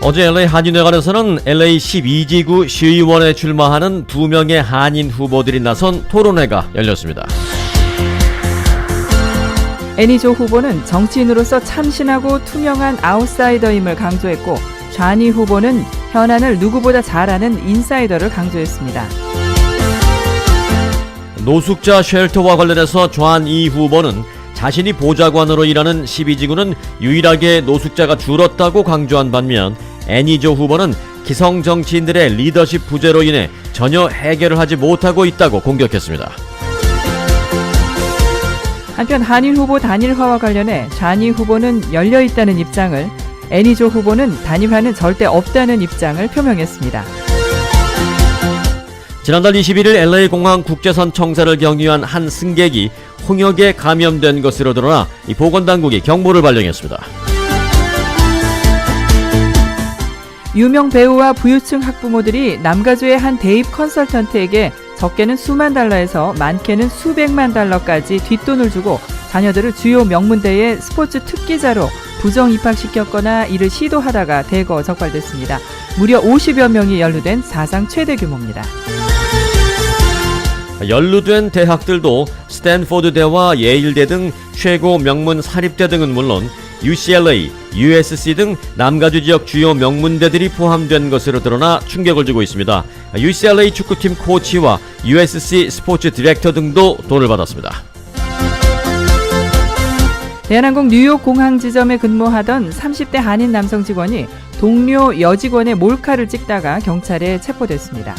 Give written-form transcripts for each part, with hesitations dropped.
어제 LA 한인회관에서는 LA 12지구 시의원에 출마하는 2명의 한인 후보들이 나선 토론회가 열렸습니다. 애니조 후보는 정치인으로서 참신하고 투명한 아웃사이더임을 강조했고, 좌니 후보는 현안을 누구보다 잘 아는 인사이더를 강조했습니다. 노숙자 쉘터와 관련해서 좌니 후보는 자신이 보좌관으로 일하는 12지구는 유일하게 노숙자가 줄었다고 강조한 반면, 애니조 후보는 기성 정치인들의 리더십 부재로 인해 전혀 해결을 하지 못하고 있다고 공격했습니다. 한편 한인 후보 단일화와 관련해 좌니 후보는 열려있다는 입장을, 애니조 후보는 단일화는 절대 없다는 입장을 표명했습니다. 지난달 21일 LA 공항 국제선 청사를 경유한 한 승객이 홍역에 감염된 것으로 드러나 이 보건당국이 경보를 발령했습니다. 유명 배우와 부유층 학부모들이 남가주의 한 대입 컨설턴트에게 적게는 수만 달러에서 많게는 수백만 달러까지 뒷돈을 주고 자녀들을 주요 명문대의 스포츠 특기자로 부정 입학시켰거나 이를 시도하다가 대거 적발됐습니다. 무려 50여 명이 연루된 사상 최대 규모입니다. 연루된 대학들도 스탠포드대와 예일대 등 최고 명문 사립대 등은 물론 UCLA, USC 등 남가주 지역 주요 명문대들이 포함된 것으로 드러나 충격을 주고 있습니다. UCLA 축구팀 코치와 USC 스포츠 디렉터 등도 돈을 받았습니다. 대한항공 뉴욕 공항 지점에 근무하던 30대 한인 남성 직원이 동료 여직원의 몰카를 찍다가 경찰에 체포됐습니다.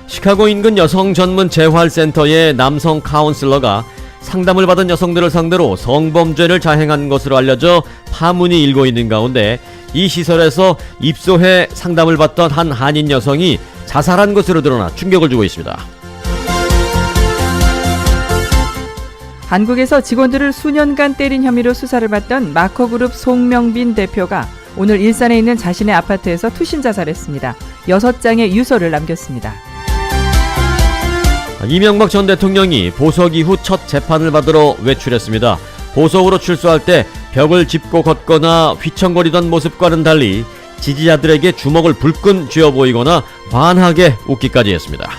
시카고 인근 여성 전문 재활센터의 남성 카운슬러가 상담을 받은 여성들을 상대로 성범죄를 자행한 것으로 알려져 파문이 일고 있는 가운데, 이 시설에서 입소해 상담을 받던 한 한인 여성이 자살한 것으로 드러나 충격을 주고 있습니다. 한국에서 직원들을 수년간 때린 혐의로 수사를 받던 마커그룹 송명빈 대표가 오늘 일산에 있는 자신의 아파트에서 투신 자살했습니다. 6장의 유서를 남겼습니다. 이명박 전 대통령이 보석 이후 첫 재판을 받으러 외출했습니다. 보석으로 출소할 때 벽을 짚고 걷거나 휘청거리던 모습과는 달리 지지자들에게 주먹을 불끈 쥐어 보이거나 환하게 웃기까지 했습니다.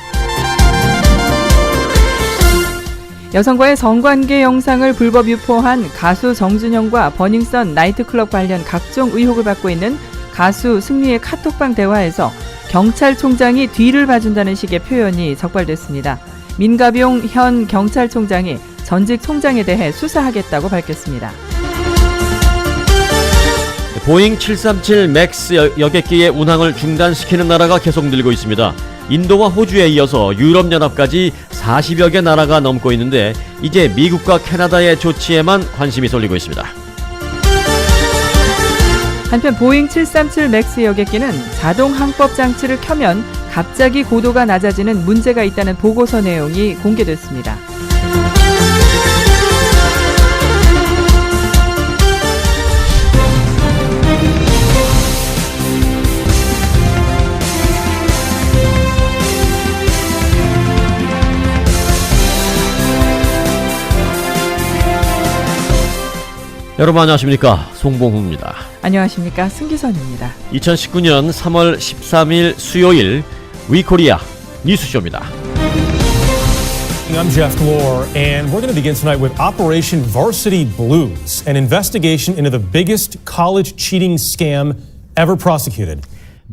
여성과의 성관계 영상을 불법 유포한 가수 정준영과 버닝썬 나이트클럽 관련 각종 의혹을 받고 있는 가수 승리의 카톡방 대화에서 경찰총장이 뒤를 봐준다는 식의 표현이 적발됐습니다. 민가병 현 경찰총장이 전직 총장에 대해 수사하겠다고 밝혔습니다. 보잉 737 맥스 여객기의 운항을 중단시키는 나라가 계속 늘고 있습니다. 인도와 호주에 이어서 유럽연합까지 40여 개 나라가 넘고 있는데, 이제 미국과 캐나다의 조치에만 관심이 쏠리고 있습니다. 한편 보잉 737 맥스 여객기는 자동 항법 장치를 켜면 갑자기 고도가 낮아지는 문제가 있다는 보고서 내용이 공개됐습니다. 여러분 안녕하십니까, 송봉훈입니다. 안녕하십니까, 승기선입니다. 2019년 3월 13일 수요일 위코리아 뉴스쇼입니다. I'm Jeff Glor, and we're going to begin tonight with Operation Varsity Blues, an investigation into the biggest college cheating scam ever prosecuted.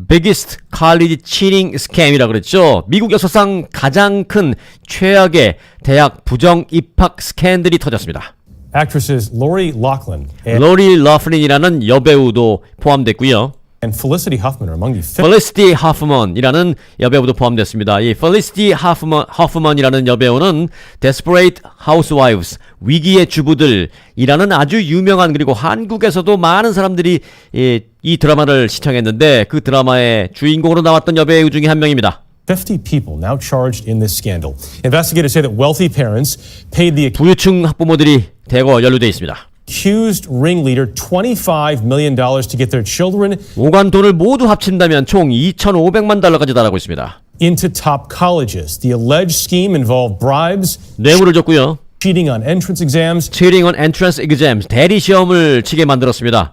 Biggest college cheating scam이라 그랬죠. 미국 역사상 가장 큰 최악의 대학 부정 입학 스캔들이 터졌습니다. Actresses Lori Loughlin 로리 러플린이라는 여배우도 포함됐고요. and Felicity Huffman are among the 펠리시티 하프먼이라는 여배우도 포함됐습니다. 이 펠리시티 하프먼이라는 여배우는 Desperate Housewives, 위기의 주부들이라는 아주 유명한, 그리고 한국에서도 많은 사람들이 이 드라마를 시청했는데, 그 드라마의 주인공으로 나왔던 여배우 중에 한 명입니다. 50 people now charged in this scandal. Investigators say that wealthy parents paid the 부유층 학부모들이 대거 연루돼 있습니다. accused ringleader $25 million to get their children 오간 돈을 모두 합친다면 총 2,500만 달러까지 달하고 있습니다. into top colleges. The alleged scheme involved bribes, 뇌물을 줬고요. cheating on entrance exams, Cheating on entrance exams, 대리 시험을 치게 만들었습니다.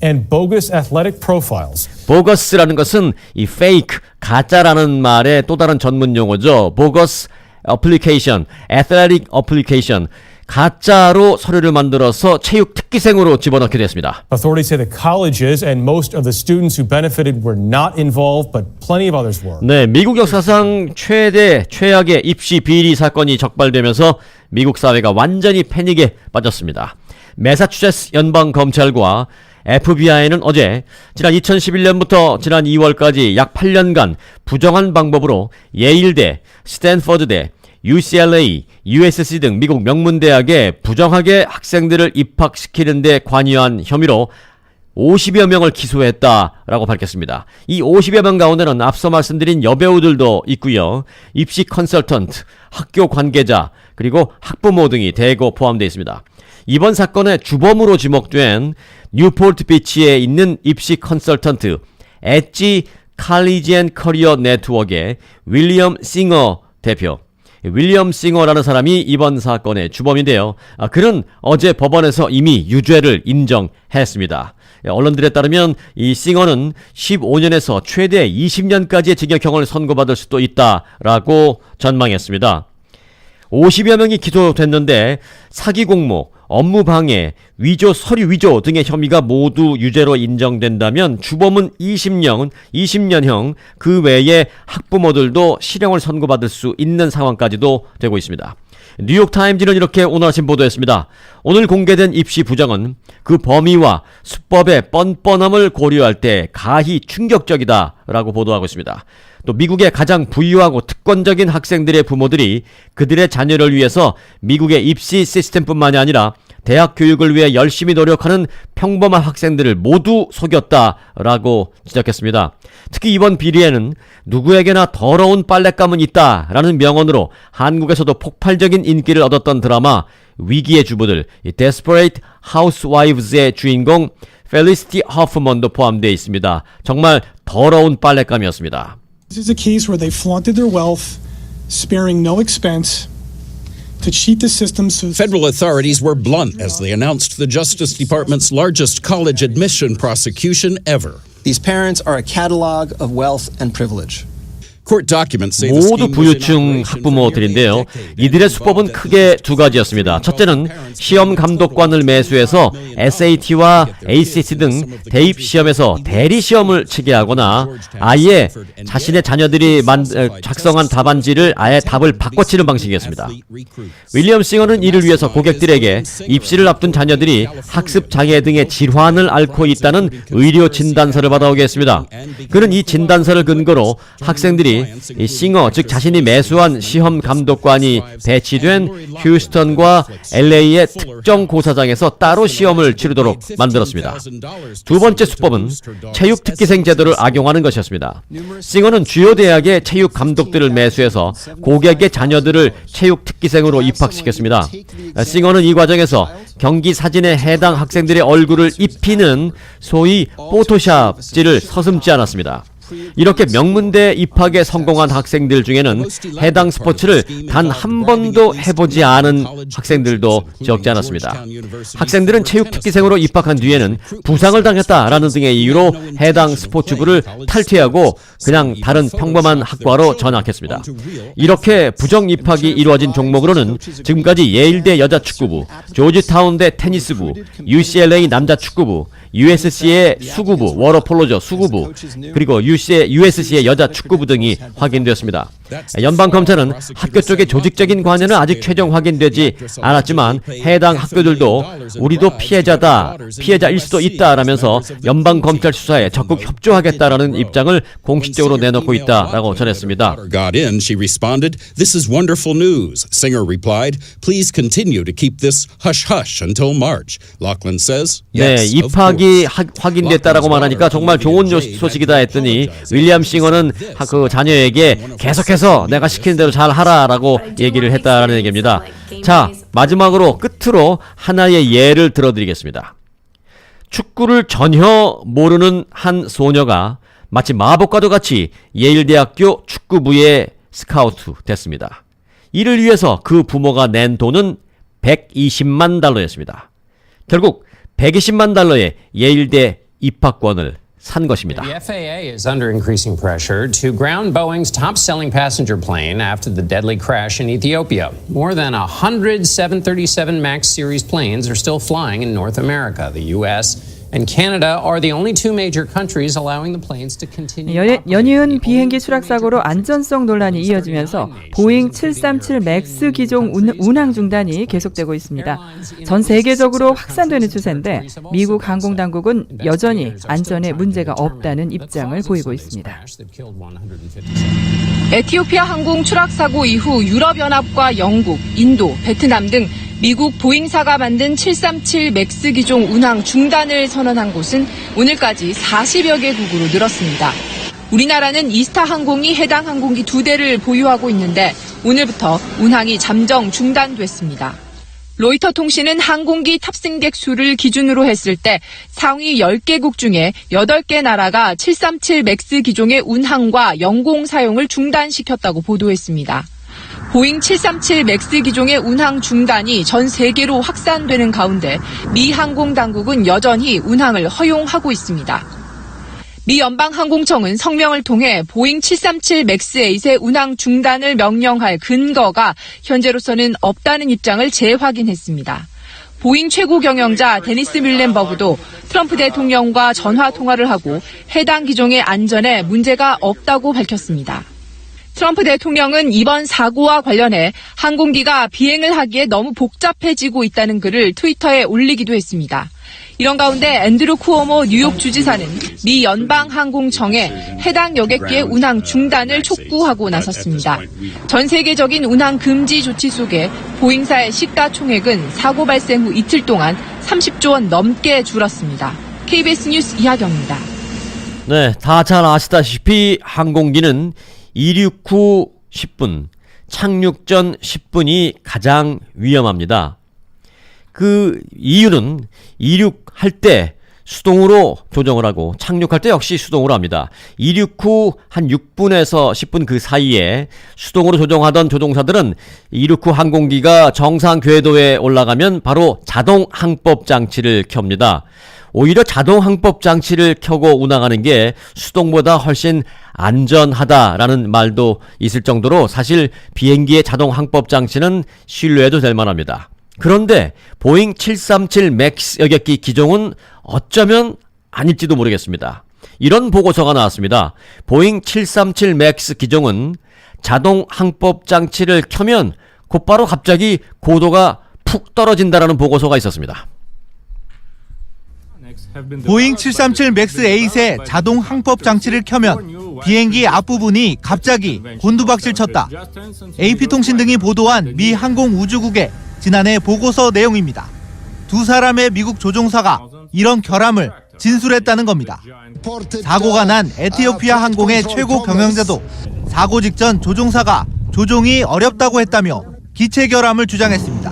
and bogus athletic profiles. 보거스라는 것은 이 fake, 가짜라는 말의 또 다른 전문 용어죠. 보거스 어플리케이션, athletic application, 가짜로 서류를 만들어서 체육 특기생으로 집어넣게 됐습니다. Authorities say the colleges and most of the students who benefited were not involved, but plenty of others were. 네, 미국 역사상 최악의 입시 비리 사건이 적발되면서 미국 사회가 완전히 패닉에 빠졌습니다. 매사추세츠 연방검찰과 FBI는 어제 지난 2011년부터 지난 2월까지 약 8년간 부정한 방법으로 예일대, 스탠퍼드대, UCLA, USC 등 미국 명문대학에 부정하게 학생들을 입학시키는 데 관여한 혐의로 50여 명을 기소했다라고 밝혔습니다. 이 50여 명 가운데는 앞서 말씀드린 여배우들도 있고요. 입시 컨설턴트, 학교 관계자, 그리고 학부모 등이 대거 포함되어 있습니다. 이번 사건의 주범으로 지목된 뉴포트 비치에 있는 입시 컨설턴트 엣지 칼리지 앤 커리어 네트워크의 윌리엄 싱어 대표, 윌리엄 싱어라는 사람이 이번 사건의 주범인데요. 그는 어제 법원에서 이미 유죄를 인정했습니다. 언론들에 따르면 이 싱어는 15년에서 최대 20년까지의 징역형을 선고받을 수도 있다라고 전망했습니다. 50여 명이 기소됐는데 사기 공모, 업무 방해, 위조, 서류 위조 등의 혐의가 모두 유죄로 인정된다면 주범은 20년형, 그 외에 학부모들도 실형을 선고받을 수 있는 상황까지도 되고 있습니다. 뉴욕타임즈는 이렇게 오늘 아침 보도했습니다. 오늘 공개된 입시 부정은 그 범위와 수법의 뻔뻔함을 고려할 때 가히 충격적이다라고 보도하고 있습니다. 또 미국의 가장 부유하고 특권적인 학생들의 부모들이 그들의 자녀를 위해서 미국의 입시 시스템뿐만이 아니라 대학 교육을 위해 열심히 노력하는 평범한 학생들을 모두 속였다라고 지적했습니다. 특히 이번 비리에는 누구에게나 더러운 빨랫감은 있다라는 명언으로 한국에서도 폭발적인 인기를 얻었던 드라마 위기의 주부들, Desperate Housewives의 주인공 펠리시티 허프먼도 포함되어 있습니다. 정말 더러운 빨랫감이었습니다. This is a case where they flaunted their wealth, sparing no expense to cheat the system. Federal authorities were blunt as they announced the Justice Department's largest college admission prosecution ever. These parents are a catalog of wealth and privilege. Court documents say the 모두 scheme was in 부유층 operation for nearly a 학부모들인데요. decade. 이들의 수법은 크게 두 가지였습니다. 첫째는 시험 감독관을 매수해서 SAT와 ACT 등 대입 시험에서 대리 시험을 치게 하거나 아예 자신의 자녀들이 작성한 답안지를 아예 답을 바꿔치는 방식이었습니다. 윌리엄 싱어는 이를 위해서 고객들에게 입시를 앞둔 자녀들이 학습 장애 등의 질환을 앓고 있다는 의료 진단서를 받아오게 했습니다. 그는 이 진단서를 근거로 학생들이 이 싱어, 즉 자신이 매수한 시험 감독관이 배치된 휴스턴과 LA의 특정 고사장에서 따로 시험을 치르도록 만들었습니다. 두 번째 수법은 체육 특기생 제도를 악용하는 것이었습니다. 싱어는 주요 대학의 체육 감독들을 매수해서 고객의 자녀들을 체육 특기생으로 입학시켰습니다. 싱어는 이 과정에서 경기 사진에 해당 학생들의 얼굴을 입히는 소위 포토샵질을 서슴지 않았습니다. 이렇게 명문대 입학에 성공한 학생들 중에는 해당 스포츠를 단 한 번도 해보지 않은 학생들도 적지 않았습니다. 학생들은 체육특기생으로 입학한 뒤에는 부상을 당했다라는 등의 이유로 해당 스포츠부를 탈퇴하고 그냥 다른 평범한 학과로 전학했습니다. 이렇게 부정 입학이 이루어진 종목으로는 지금까지 예일대 여자축구부, 조지타운대 테니스부, UCLA 남자축구부, USC의 수구부, 워터폴로죠 수구부, 그리고 USC의 여자 축구부 등이 확인되었습니다. 연방검찰은 학교 쪽의 조직적인 관여는 아직 최종 확인되지 않았지만 해당 학교들도 우리도 피해자일 수도 있다라면서 연방검찰 수사에 적극 협조하겠다라는 입장을 공식적으로 내놓고 있다라고 전했습니다. Got in, she responded, "This is wonderful news." Singer replied, "Please continue to keep this hush hush until March." Lachlan says, 네, "Yes, of 입학이 course." 확인됐다라고 말하니까 정말 좋은 소식이다 했더니 윌리엄 싱어는 그 자녀에게 계속해서 내가 시키는 대로 잘 하라라고 얘기를 했다라는 얘기입니다. 자, 마지막으로 끝으로 하나의 예를 들어드리겠습니다. 축구를 전혀 모르는 한 소녀가 마치 마법과도 같이 예일대학교 축구부에 스카우트 됐습니다. 이를 위해서 그 부모가 낸 돈은 $120만 였습니다. 결국 $120만 예일대 입학권을 산 것입니다. The FAA is under increasing pressure to ground Boeing's top-selling passenger plane after the deadly crash in Ethiopia. More than 100 737 MAX series planes are still flying in North America. The U.S. and Canada are the only two major countries allowing the planes to continue. 연이은 비행기 추락 사고로 안전성 논란이 이어지면서 보잉 737 맥스 기종 운항 중단이 계속되고 있습니다. 전 세계적으로 확산되는 추세인데 미국 항공 당국은 여전히 안전에 문제가 없다는 입장을 보이고 있습니다. 에티오피아 항공 추락 사고 이후 유럽연합과 영국, 인도, 베트남 등 미국 보잉사가 만든 737 맥스 기종 운항 중단을 선언한 곳은 오늘까지 40여 개국으로 늘었습니다. 우리나라는 이스타 항공이 해당 항공기 2대를 보유하고 있는데 오늘부터 운항이 잠정 중단됐습니다. 로이터 통신은 항공기 탑승객 수를 기준으로 했을 때 상위 10개국 중에 8개 나라가 737 맥스 기종의 운항과 영공 사용을 중단시켰다고 보도했습니다. 보잉 737 맥스 기종의 운항 중단이 전 세계로 확산되는 가운데 미 항공 당국은 여전히 운항을 허용하고 있습니다. 미 연방항공청은 성명을 통해 보잉 737 맥스 8의 운항 중단을 명령할 근거가 현재로서는 없다는 입장을 재확인했습니다. 보잉 최고 경영자 데니스 뮬렌버그도 트럼프 대통령과 전화 통화를 하고 해당 기종의 안전에 문제가 없다고 밝혔습니다. 트럼프 대통령은 이번 사고와 관련해 항공기가 비행을 하기에 너무 복잡해지고 있다는 글을 트위터에 올리기도 했습니다. 이런 가운데 앤드루 쿠오모 뉴욕 주지사는 미 연방항공청에 해당 여객기의 운항 중단을 촉구하고 나섰습니다. 전 세계적인 운항 금지 조치 속에 보잉사의 시가총액은 사고 발생 후 이틀 동안 30조 원 넘게 줄었습니다. KBS 뉴스 이하경입니다. 네, 다 잘 아시다시피 항공기는 이륙 후 10분, 착륙 전 10분이 가장 위험합니다. 그 이유는 이륙할 때 수동으로 조정을 하고 착륙할 때 역시 수동으로 합니다. 이륙 후 한 6분에서 10분 그 사이에 수동으로 조정하던 조종사들은 이륙 후 항공기가 정상 궤도에 올라가면 바로 자동 항법 장치를 켭니다. 오히려 자동 항법 장치를 켜고 운항하는 게 수동보다 훨씬 안전하다라는 말도 있을 정도로 사실 비행기의 자동 항법 장치는 신뢰해도 될 만합니다. 그런데 보잉 737 맥스 여객기 기종은 어쩌면 아닐지도 모르겠습니다. 이런 보고서가 나왔습니다. 보잉 737 맥스 기종은 자동 항법 장치를 켜면 곧바로 갑자기 고도가 푹 떨어진다라는 보고서가 있었습니다. 보잉 737 맥스 8의 자동 항법 장치를 켜면 비행기 앞부분이 갑자기 곤두박질 쳤다. AP통신 등이 보도한 미 항공우주국의 지난해 보고서 내용입니다. 두 사람의 미국 조종사가 이런 결함을 진술했다는 겁니다. 사고가 난 에티오피아 항공의 최고 경영자도 사고 직전 조종사가 조종이 어렵다고 했다며 기체 결함을 주장했습니다.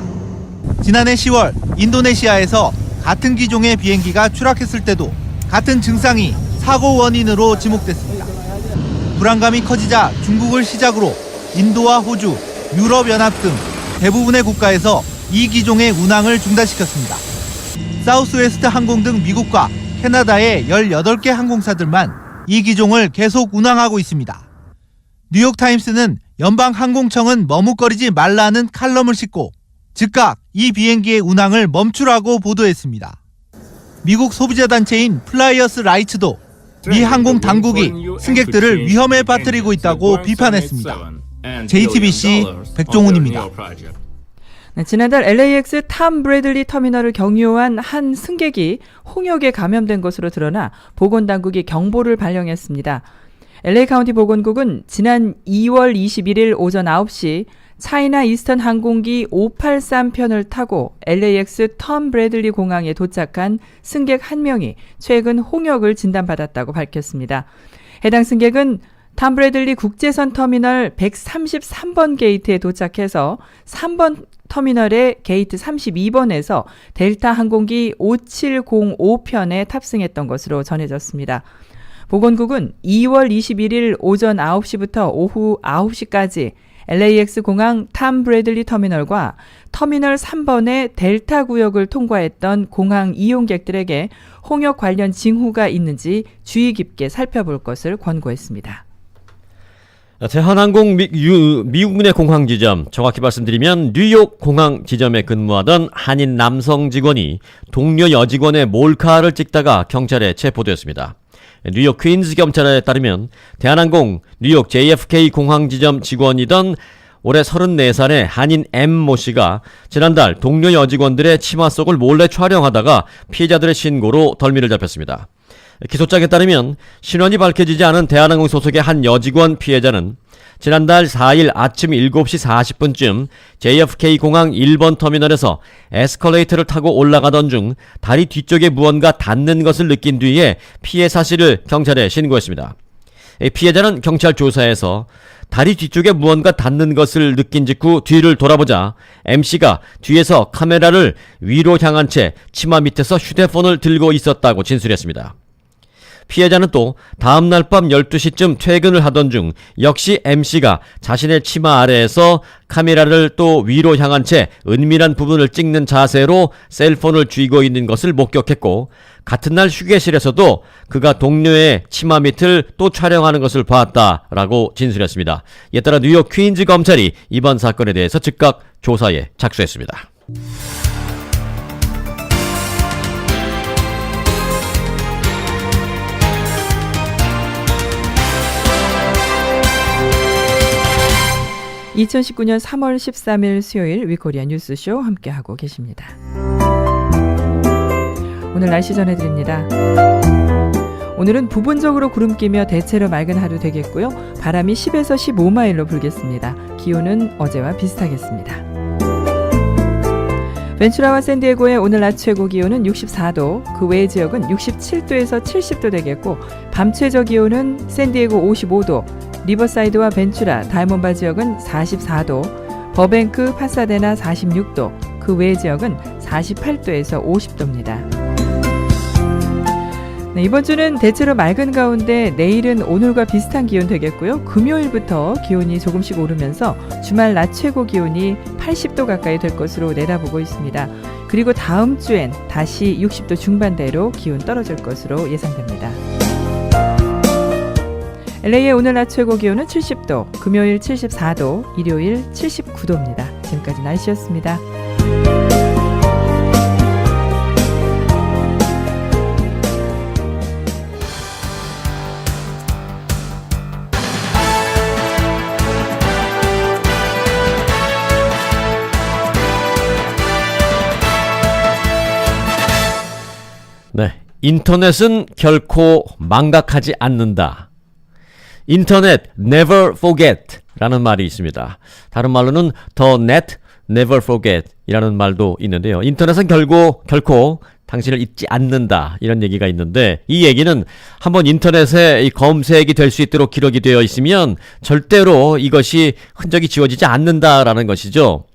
지난해 10월 인도네시아에서 같은 기종의 비행기가 추락했을 때도 같은 증상이 사고 원인으로 지목됐습니다. 불안감이 커지자 중국을 시작으로 인도와 호주, 유럽연합 등 대부분의 국가에서 이 기종의 운항을 중단시켰습니다. 사우스웨스트 항공 등 미국과 캐나다의 18개 항공사들만 이 기종을 계속 운항하고 있습니다. 뉴욕타임스는 연방항공청은 머뭇거리지 말라는 칼럼을 싣고 즉각 이 비행기의 운항을 멈추라고 보도했습니다. 미국 소비자 단체인 플라이어스 라이츠도 미 항공 당국이 승객들을 위험에 빠뜨리고 있다고 비판했습니다. JTBC 백종훈입니다. 지난달 LAX 탐 브래들리 터미널을 경유한 한 승객이 홍역에 감염된 것으로 드러나 보건당국이 경보를 발령했습니다. LA 카운티 보건국은 지난 2월 21일 오전 9시 차이나 이스턴 항공기 583편을 타고 LAX 톰 브래들리 공항에 도착한 승객 1명이 최근 홍역을 진단받았다고 밝혔습니다. 해당 승객은 톰 브래들리 국제선 터미널 133번 게이트에 도착해서 3번 터미널의 게이트 32번에서 델타 항공기 5705편에 탑승했던 것으로 전해졌습니다. 보건국은 2월 21일 오전 9시부터 오후 9시까지 LAX 공항 탐 브래들리 터미널과 터미널 3번의 델타 구역을 통과했던 공항 이용객들에게 홍역 관련 징후가 있는지 주의 깊게 살펴볼 것을 권고했습니다. 대한항공 미국내 공항 지점, 정확히 말씀드리면 뉴욕 공항 지점에 근무하던 한인 남성 직원이 동료 여직원의 몰카를 찍다가 경찰에 체포되었습니다. 뉴욕 퀸즈 경찰에 따르면 대한항공 뉴욕 JFK 공항 지점 직원이던 올해 34살의 한인 M모 씨가 지난달 동료 여직원들의 치마 속을 몰래 촬영하다가 피해자들의 신고로 덜미를 잡혔습니다. 기소장에 따르면 신원이 밝혀지지 않은 대한항공 소속의 한 여직원 피해자는 지난달 4일 아침 7시 40분쯤 JFK 공항 1번 터미널에서 에스컬레이터를 타고 올라가던 중 다리 뒤쪽에 무언가 닿는 것을 느낀 뒤에 피해 사실을 경찰에 신고했습니다. 피해자는 경찰 조사에서 다리 뒤쪽에 무언가 닿는 것을 느낀 직후 뒤를 돌아보자 M씨가 뒤에서 카메라를 위로 향한 채 치마 밑에서 휴대폰을 들고 있었다고 진술했습니다. 피해자는 또 다음날 밤 12시쯤 퇴근을 하던 중 역시 M씨가 자신의 치마 아래에서 카메라를 또 위로 향한 채 은밀한 부분을 찍는 자세로 셀폰을 쥐고 있는 것을 목격했고, 같은 날 휴게실에서도 그가 동료의 치마 밑을 또 촬영하는 것을 봤다라고 진술했습니다. 이에 따라 뉴욕 퀸즈 검찰이 이번 사건에 대해서 즉각 조사에 착수했습니다. (2019년 3월 13일) 수요일 위코리아 뉴스쇼 함께하고 계십니다. 오늘 날씨 전해드립니다. 오늘은 부분적으로 구름 끼며 대체로 맑은 하루 되겠고요. 바람이 10에서 15마일로 불겠습니다. 기온은 어제와 비슷하겠습니다. 벤츄라와 샌디에고의 오늘 낮 최고 기온은 64도, 그 외의 지역은 67도에서 70도 되겠고, 밤 최저 기온은 샌디에고 55도, 리버사이드와 벤츄라, 다이몬바 지역은 44도, 버뱅크, 파사데나 46도, 그 외의 지역은 48도에서 50도입니다. 네, 이번 주는 대체로 맑은 가운데 내일은 오늘과 비슷한 기온 되겠고요. 금요일부터 기온이 조금씩 오르면서 주말 낮 최고 기온이 80도 가까이 될 것으로 내다보고 있습니다. 그리고 다음 주엔 다시 60도 중반대로 기온 떨어질 것으로 예상됩니다. LA의 오늘 낮 최고 기온은 70도, 금요일 74도, 일요일 79도입니다. 지금까지 날씨였습니다. 네, 인터넷은 결코 망각하지 않는다. 인터넷 never forget 라는 말이 있습니다. 다른 말로는 the net never forget 이라는 말도 있는데요. 인터넷은 결코 당신을 잊지 않는다, 이런 얘기가 있는데, 이 얘기는 한번 인터넷에 이 검색이 될 수 있도록 기록이 되어 있으면 절대로 이것이 흔적이 지워지지 않는다라는 것이죠.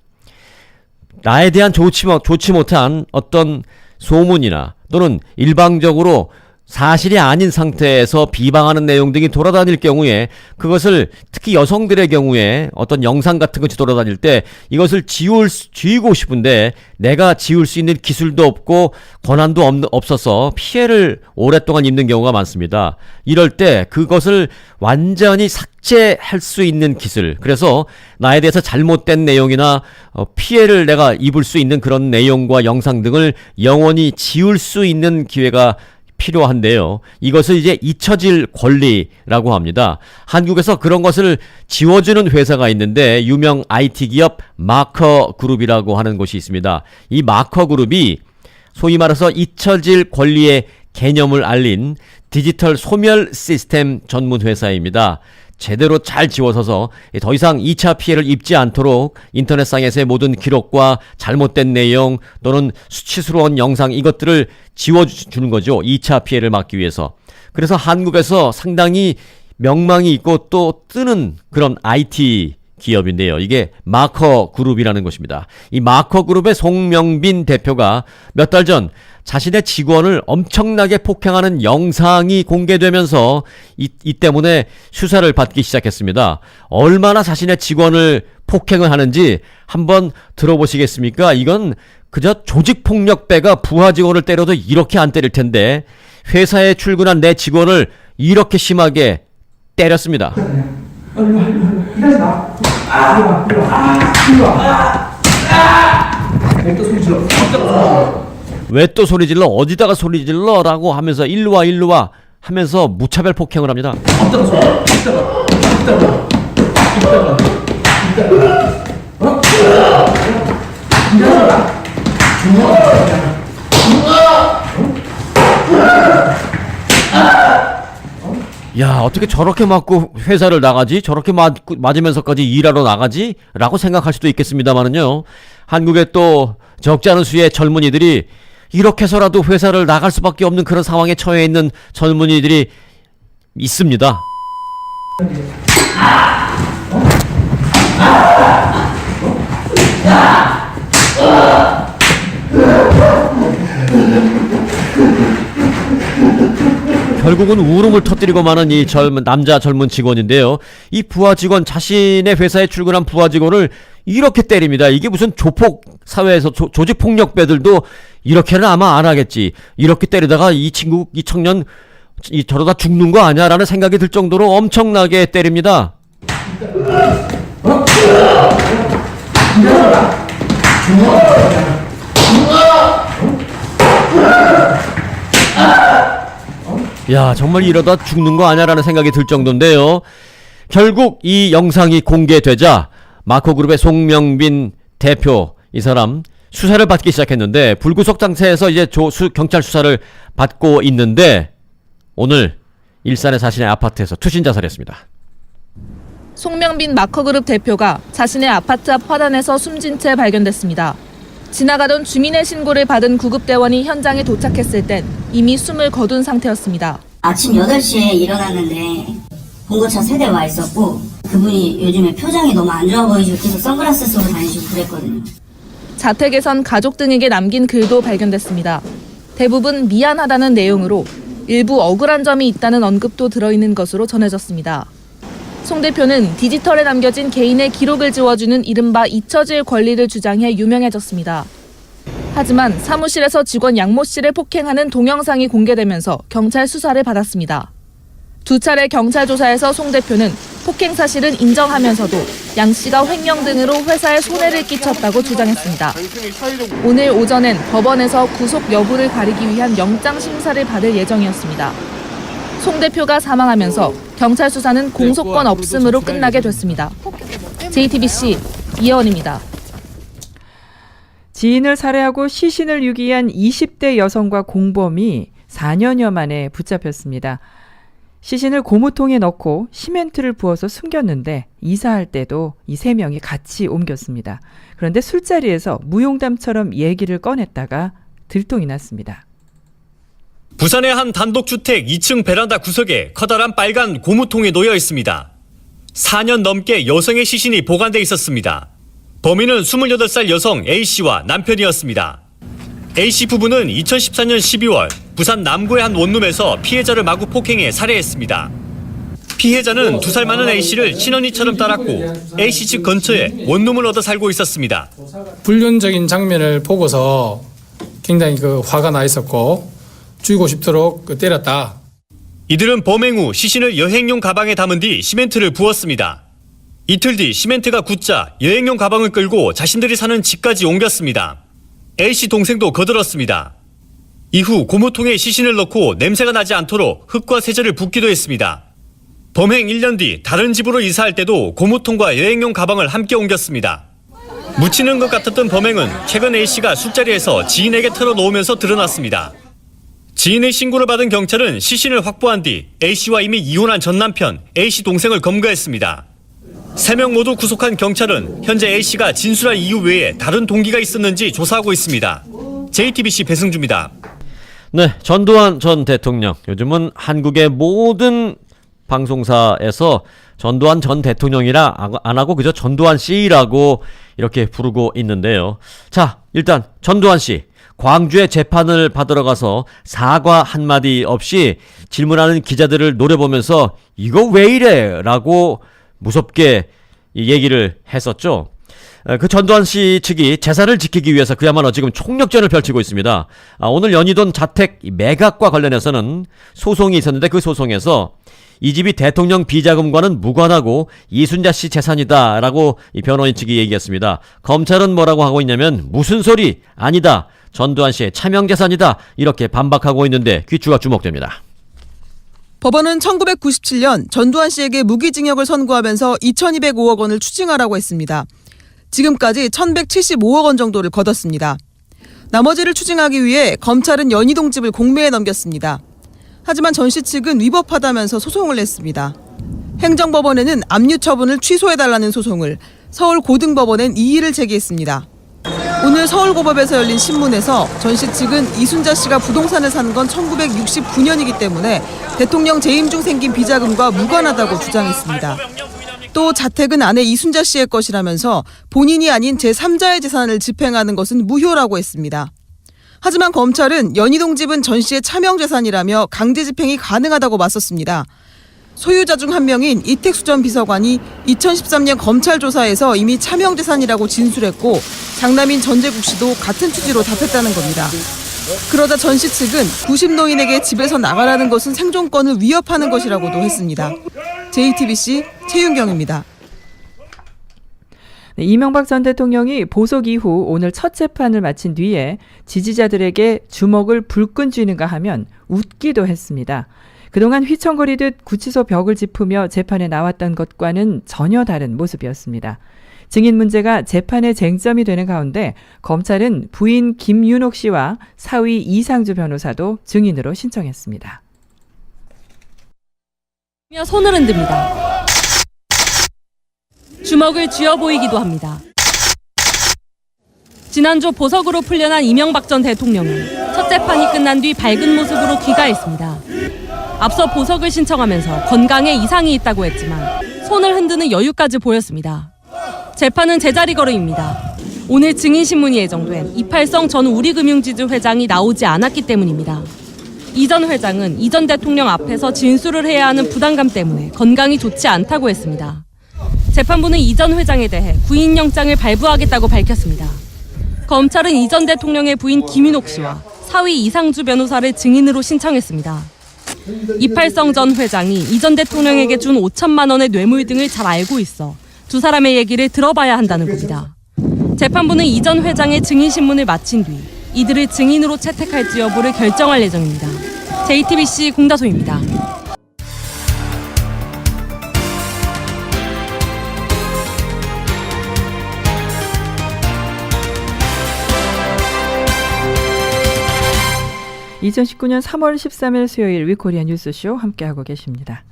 나에 대한 좋지 못한 어떤 소문이나 또는 일방적으로 사실이 아닌 상태에서 비방하는 내용 등이 돌아다닐 경우에, 그것을 특히 여성들의 경우에 어떤 영상 같은 것이 돌아다닐 때 이것을 지우고 싶은데 내가 지울 수 있는 기술도 없고 권한도 없어서 피해를 오랫동안 입는 경우가 많습니다. 이럴 때 그것을 완전히 삭제할 수 있는 기술, 그래서 나에 대해서 잘못된 내용이나 피해를 내가 입을 수 있는 그런 내용과 영상 등을 영원히 지울 수 있는 기회가 필요한데요. 이것을 이제 잊혀질 권리라고 합니다. 한국에서 그런 것을 지워주는 회사가 있는데, 유명 IT 기업 마커 그룹이라고 하는 곳이 있습니다. 이 마커 그룹이 소위 말해서 잊혀질 권리의 개념을 알린 디지털 소멸 시스템 전문 회사입니다. 제대로 잘 지워서서 더 이상 2차 피해를 입지 않도록 인터넷상에서의 모든 기록과 잘못된 내용 또는 수치스러운 영상, 이것들을 지워주는 거죠. 2차 피해를 막기 위해서. 그래서 한국에서 상당히 명망이 있고 또 뜨는 그런 IT 기업인데요. 이게 마커 그룹이라는 것입니다. 이 마커 그룹의 송명빈 대표가 몇 달 전 자신의 직원을 엄청나게 폭행하는 영상이 공개되면서 이 때문에 수사를 받기 시작했습니다. 얼마나 자신의 직원을 폭행을 하는지 한번 들어보시겠습니까? 이건 그저 조직폭력배가 부하 직원을 때려도 이렇게 안 때릴 텐데 회사에 출근한 내 직원을 이렇게 심하게 때렸습니다. 왜 또 소리 질러? 어디다가 소리 질러? 라고 하면서 일로와 일로와 하면서 무차별 폭행을 합니다. 야, 어떻게 저렇게 맞고 회사를 나가지? 저렇게 맞으면서까지 일하러 나가지? 라고 생각할 수도 있겠습니다만은요. 한국에 또 적지 않은 수의 젊은이들이 이렇게 해서라도 회사를 나갈 수밖에 없는 그런 상황에 처해 있는 젊은이들이 있습니다. 결국은 울음을 터뜨리고 마는 이 남자 젊은 직원인데요. 이 부하 직원, 자신의 회사에 출근한 부하 직원을 이렇게 때립니다. 이게 무슨 조폭 사회에서 조직폭력배들도 이렇게는 아마 안 하겠지. 이렇게 때리다가 이 청년 저러다 죽는 거 아니야? 라는 생각이 들 정도로 엄청나게 때립니다. 야, 정말 이러다 죽는 거 아니야? 라는 생각이 들 정도인데요. 결국 이 영상이 공개되자 마코그룹의 송명빈 대표, 이 사람 수사를 받기 시작했는데 불구속 상태에서 이제 경찰 수사를 받고 있는데 오늘 일산의 자신의 아파트에서 투신 자살했습니다. 송명빈 마커그룹 대표가 자신의 아파트 앞 화단에서 숨진 채 발견됐습니다. 지나가던 주민의 신고를 받은 구급대원이 현장에 도착했을 땐 이미 숨을 거둔 상태였습니다. 아침 8시에 일어났는데 봉고차 3대 와 있었고 그분이 요즘에 표정이 너무 안 좋아 보이시고 계속 선글라스 쓰고 다니시고 그랬거든요. 자택에선 가족 등에게 남긴 글도 발견됐습니다. 대부분 미안하다는 내용으로 일부 억울한 점이 있다는 언급도 들어있는 것으로 전해졌습니다. 송 대표는 디지털에 남겨진 개인의 기록을 지워주는 이른바 잊혀질 권리를 주장해 유명해졌습니다. 하지만 사무실에서 직원 양모 씨를 폭행하는 동영상이 공개되면서 경찰 수사를 받았습니다. 2차례 경찰 조사에서 송 대표는 폭행 사실은 인정하면서도 양 씨가 횡령 등으로 회사에 손해를 끼쳤다고 주장했습니다. 오늘 오전엔 법원에서 구속 여부를 가리기 위한 영장 심사를 받을 예정이었습니다. 송 대표가 사망하면서 경찰 수사는 공소권 없음으로 끝나게 됐습니다. JTBC 이혜원입니다. 지인을 살해하고 시신을 유기한 20대 여성과 공범이 4년여 만에 붙잡혔습니다. 시신을 고무통에 넣고 시멘트를 부어서 숨겼는데 이사할 때도 이 3명이 같이 옮겼습니다. 그런데 술자리에서 무용담처럼 얘기를 꺼냈다가 들통이 났습니다. 부산의 한 단독주택 2층 베란다 구석에 커다란 빨간 고무통이 놓여 있습니다. 4년 넘게 여성의 시신이 보관돼 있었습니다. 범인은 28살 여성 A씨와 남편이었습니다. A씨 부부는 2014년 12월 부산 남구의 한 원룸에서 피해자를 마구 폭행해 살해했습니다. 피해자는 2살 많은 A씨를 친언니처럼 따랐고 A씨 집 근처에 원룸을 얻어 살고 있었습니다. 불륜적인 장면을 보고서 굉장히 화가 나 있었고 죽이고 싶도록 때렸다. 이들은 범행 후 시신을 여행용 가방에 담은 뒤 시멘트를 부었습니다. 이틀 뒤 시멘트가 굳자 여행용 가방을 끌고 자신들이 사는 집까지 옮겼습니다. A씨 동생도 거들었습니다. 이후 고무통에 시신을 넣고 냄새가 나지 않도록 흙과 세제를 붓기도 했습니다. 범행 1년 뒤 다른 집으로 이사할 때도 고무통과 여행용 가방을 함께 옮겼습니다. 묻히는 것 같았던 범행은 최근 A씨가 술자리에서 지인에게 털어놓으면서 드러났습니다. 지인의 신고를 받은 경찰은 시신을 확보한 뒤 A씨와 이미 이혼한 전 남편 A씨 동생을 검거했습니다. 3명 모두 구속한 경찰은 현재 A씨가 진술할 이유 외에 다른 동기가 있었는지 조사하고 있습니다. JTBC 배승주입니다. 네, 전두환 전 대통령. 요즘은 한국의 모든 방송사에서 전두환 전 대통령이라 안 하고 그저 전두환 씨라고 이렇게 부르고 있는데요. 자, 일단 전두환 씨. 광주에 재판을 받으러 가서 사과 한마디 없이 질문하는 기자들을 노려보면서 이거 왜 이래? 라고 무섭게 얘기를 했었죠. 그 전두환 씨 측이 재산을 지키기 위해서 그야말로 지금 총력전을 펼치고 있습니다. 오늘 연이돈 자택 매각과 관련해서는 소송이 있었는데 그 소송에서 이 집이 대통령 비자금과는 무관하고 이순자 씨 재산이다라고 이 변호인 측이 얘기했습니다. 검찰은 뭐라고 하고 있냐면 무슨 소리? 아니다. 전두환 씨의 차명 재산이다. 이렇게 반박하고 있는데 귀추가 주목됩니다. 법원은 1997년 전두환 씨에게 무기징역을 선고하면서 2,205억 원을 추징하라고 했습니다. 지금까지 1,175억 원 정도를 거뒀습니다. 나머지를 추징하기 위해 검찰은 연희동 집을 공매에 넘겼습니다. 하지만 전 씨 측은 위법하다면서 소송을 냈습니다. 행정법원에는 압류 처분을 취소해달라는 소송을, 서울고등법원엔 이의를 제기했습니다. 오늘 서울고법에서 열린 신문에서 전 씨 측은 이순자 씨가 부동산을 산 건 1969년이기 때문에 대통령 재임 중 생긴 비자금과 무관하다고 주장했습니다. 또 자택은 아내 이순자 씨의 것이라면서 본인이 아닌 제3자의 재산을 집행하는 것은 무효라고 했습니다. 하지만 검찰은 연희동 집은 전 씨의 차명 재산이라며 강제 집행이 가능하다고 맞섰습니다. 소유자 중 한 명인 이택수 전 비서관이 2013년 검찰 조사에서 이미 차명 재산이라고 진술했고 장남인 전재국 씨도 같은 취지로 답했다는 겁니다. 그러자 전 씨 측은 90노인에게 집에서 나가라는 것은 생존권을 위협하는 것이라고도 했습니다. JTBC 최윤경입니다. 네, 이명박 전 대통령이 보석 이후 오늘 첫 재판을 마친 뒤에 지지자들에게 주먹을 불끈 쥐는가 하면 웃기도 했습니다. 그동안 휘청거리듯 구치소 벽을 짚으며 재판에 나왔던 것과는 전혀 다른 모습이었습니다. 증인 문제가 재판의 쟁점이 되는 가운데 검찰은 부인 김윤옥 씨와 사위 이상주 변호사도 증인으로 신청했습니다. 손을 흔듭니다. 주먹을 쥐어 보이기도 합니다. 지난주 보석으로 풀려난 이명박 전 대통령은 첫 재판이 끝난 뒤 밝은 모습으로 귀가했습니다. 앞서 보석을 신청하면서 건강에 이상이 있다고 했지만 손을 흔드는 여유까지 보였습니다. 재판은 제자리 걸음입니다. 오늘 증인신문이 예정된 이팔성 전 우리금융지주 회장이 나오지 않았기 때문입니다. 이 전 회장은 이 전 대통령 앞에서 진술을 해야 하는 부담감 때문에 건강이 좋지 않다고 했습니다. 재판부는 이 전 회장에 대해 구인영장을 발부하겠다고 밝혔습니다. 검찰은 이 전 대통령의 부인 김윤옥 씨와 사위 이상주 변호사를 증인으로 신청했습니다. 이팔성 전 회장이 이 전 대통령에게 준 5천만 원의 뇌물 등을 잘 알고 있어 두 사람의 얘기를 들어봐야 한다는 겁니다. 재판부는 이 전 회장의 증인신문을 마친 뒤 이들을 증인으로 채택할지 여부를 결정할 예정입니다. JTBC 공다소입니다. (2019년 3월 13일) 수요일 위코리아 뉴스쇼 함께하고 계십니다.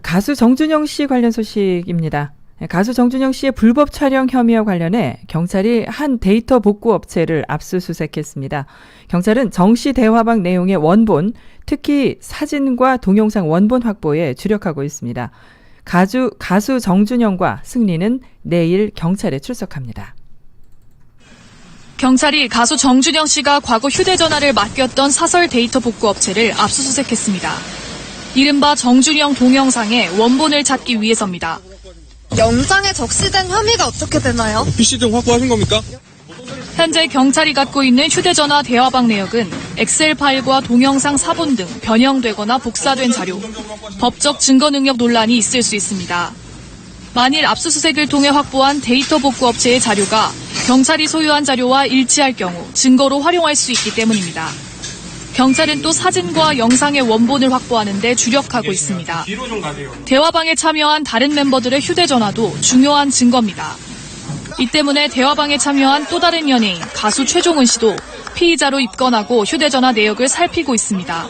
가수 정준영 씨 관련 소식입니다. 가수 정준영 씨의 불법 촬영 혐의와 관련해 경찰이 한 데이터 복구 업체를 압수수색했습니다. 경찰은 정 씨 대화방 내용의 원본, 특히 사진과 동영상 원본 확보에 주력하고 있습니다. 가수 정준영과 승리는 내일 경찰에 출석합니다. 경찰이 가수 정준영 씨가 과거 휴대전화를 맡겼던 사설 데이터 복구 업체를 압수수색했습니다. 이른바 정준영 동영상의 원본을 찾기 위해서입니다. 영상에 적시된 혐의가 어떻게 되나요? PC 등 확보하신 겁니까? 현재 경찰이 갖고 있는 휴대전화 대화방 내역은 엑셀 파일과 동영상 사본 등 변형되거나 복사된 자료, 법적 증거 능력 논란이 있을 수 있습니다. 만일 압수수색을 통해 확보한 데이터 복구 업체의 자료가 경찰이 소유한 자료와 일치할 경우 증거로 활용할 수 있기 때문입니다. 경찰은 또 사진과 영상의 원본을 확보하는 데 주력하고 있습니다. 대화방에 참여한 다른 멤버들의 휴대전화도 중요한 증거입니다. 이 때문에 대화방에 참여한 또 다른 연예인 가수 최종은 씨도 피의자로 입건하고 휴대전화 내역을 살피고 있습니다.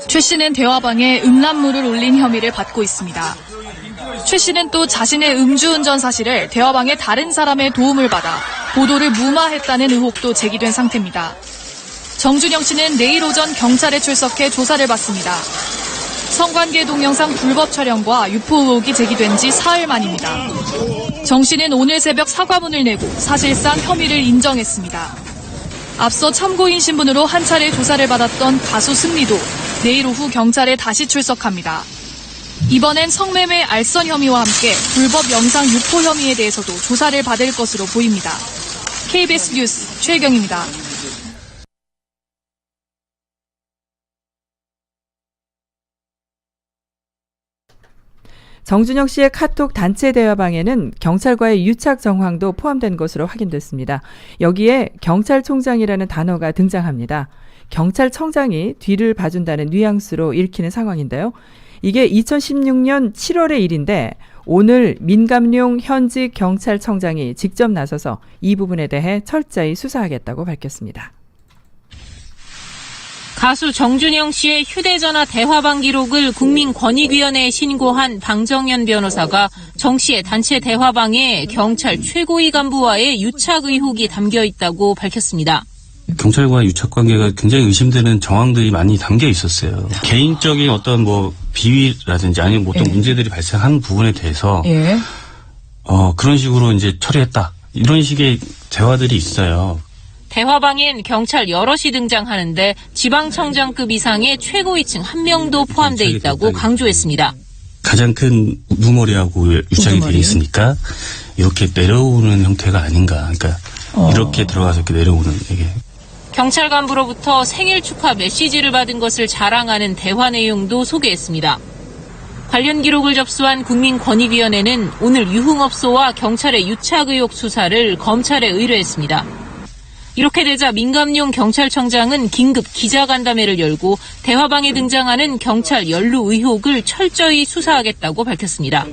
최 씨는 대화방에 음란물을 올린 혐의를 받고 있습니다. 최 씨는 또 자신의 음주운전 사실을 대화방의 다른 사람의 도움을 받아 보도를 무마했다는 의혹도 제기된 상태입니다. 정준영 씨는 내일 오전 경찰에 출석해 조사를 받습니다. 성관계 동영상 불법 촬영과 유포 의혹이 제기된 지 사흘 만입니다. 정 씨는 오늘 새벽 사과문을 내고 사실상 혐의를 인정했습니다. 앞서 참고인 신분으로 한 차례 조사를 받았던 가수 승리도 내일 오후 경찰에 다시 출석합니다. 이번엔 성매매 알선 혐의와 함께 불법 영상 유포 혐의에 대해서도 조사를 받을 것으로 보입니다. KBS 뉴스 최혜경입니다. 정준영 씨의 카톡 단체 대화방에는 경찰과의 유착 정황도 포함된 것으로 확인됐습니다. 여기에 경찰총장이라는 단어가 등장합니다. 경찰청장이 뒤를 봐준다는 뉘앙스로 읽히는 상황인데요. 이게 2016년 7월의 일인데 오늘 민감용 현직 경찰청장이 직접 나서서 이 부분에 대해 철저히 수사하겠다고 밝혔습니다. 가수 정준영 씨의 휴대전화 대화방 기록을 국민권익위원회에 신고한 방정현 변호사가 정 씨의 단체 대화방에 경찰 최고위 간부와의 유착 의혹이 담겨 있다고 밝혔습니다. 경찰과 유착 관계가 굉장히 의심되는 정황들이 많이 담겨 있었어요. 개인적인 어떤 비위라든지 아니면 어떤 문제들이 발생한 부분에 대해서 그런 식으로 이제 처리했다. 이런 식의 대화들이 있어요. 대화방엔 경찰 여럿이 등장하는데 지방청장급 이상의 최고위층 한 명도 포함돼 있다고 강조했습니다. 가장 큰 우두머리하고 유착이 되어 있으니까 이렇게 내려오는 형태가 아닌가. 그러니까 이렇게 들어가서 이렇게 내려오는 이게. 경찰 간부로부터 생일 축하 메시지를 받은 것을 자랑하는 대화 내용도 소개했습니다. 관련 기록을 접수한 국민권익위원회는 오늘 유흥업소와 경찰의 유착 의혹 수사를 검찰에 의뢰했습니다. 이렇게 되자 민감용 경찰청장은 긴급 기자간담회를 열고 대화방에 등장하는 경찰 연루 의혹을 철저히 수사하겠다고 밝혔습니다.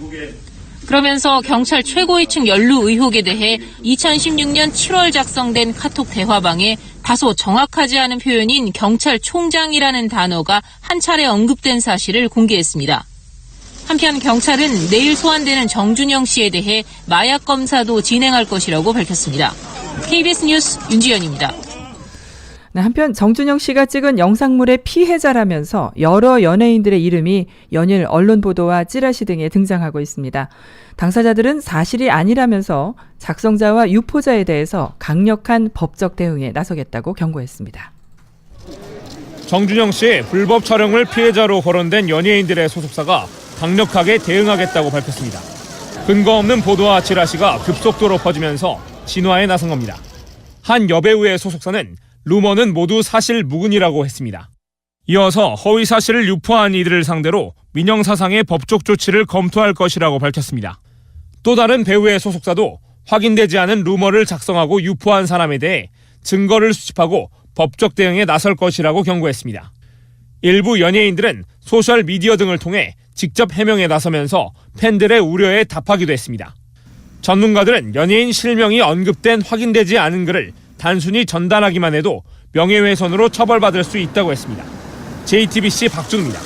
그러면서 경찰 최고위층 연루 의혹에 대해 2016년 7월 작성된 카톡 대화방에 다소 정확하지 않은 표현인 경찰총장이라는 단어가 한 차례 언급된 사실을 공개했습니다. 한편 경찰은 내일 소환되는 정준영 씨에 대해 마약 검사도 진행할 것이라고 밝혔습니다. KBS 뉴스 윤지연입니다. 네, 한편 정준영 씨가 찍은 영상물의 피해자라면서 여러 연예인들의 이름이 연일 언론 보도와 찌라시 등에 등장하고 있습니다. 당사자들은 사실이 아니라면서 작성자와 유포자에 대해서 강력한 법적 대응에 나서겠다고 경고했습니다. 정준영 씨의 불법 촬영을 피해자로 거론된 연예인들의 소속사가 강력하게 대응하겠다고 밝혔습니다. 근거 없는 보도와 찌라시가 급속도로 퍼지면서 진화에 나선 겁니다. 한 여배우의 소속사는 루머는 모두 사실 무근이라고 했습니다. 이어서 허위 사실을 유포한 이들을 상대로 민형사상의 법적 조치를 검토할 것이라고 밝혔습니다. 또 다른 배우의 소속사도 확인되지 않은 루머를 작성하고 유포한 사람에 대해 증거를 수집하고 법적 대응에 나설 것이라고 경고했습니다. 일부 연예인들은 소셜미디어 등을 통해 직접 해명에 나서면서 팬들의 우려에 답하기도 했습니다. 전문가들은 연예인 실명이 언급된 확인되지 않은 글을 단순히 전달하기만 해도 명예훼손으로 처벌받을 수 있다고 했습니다. JTBC 박준우입니다.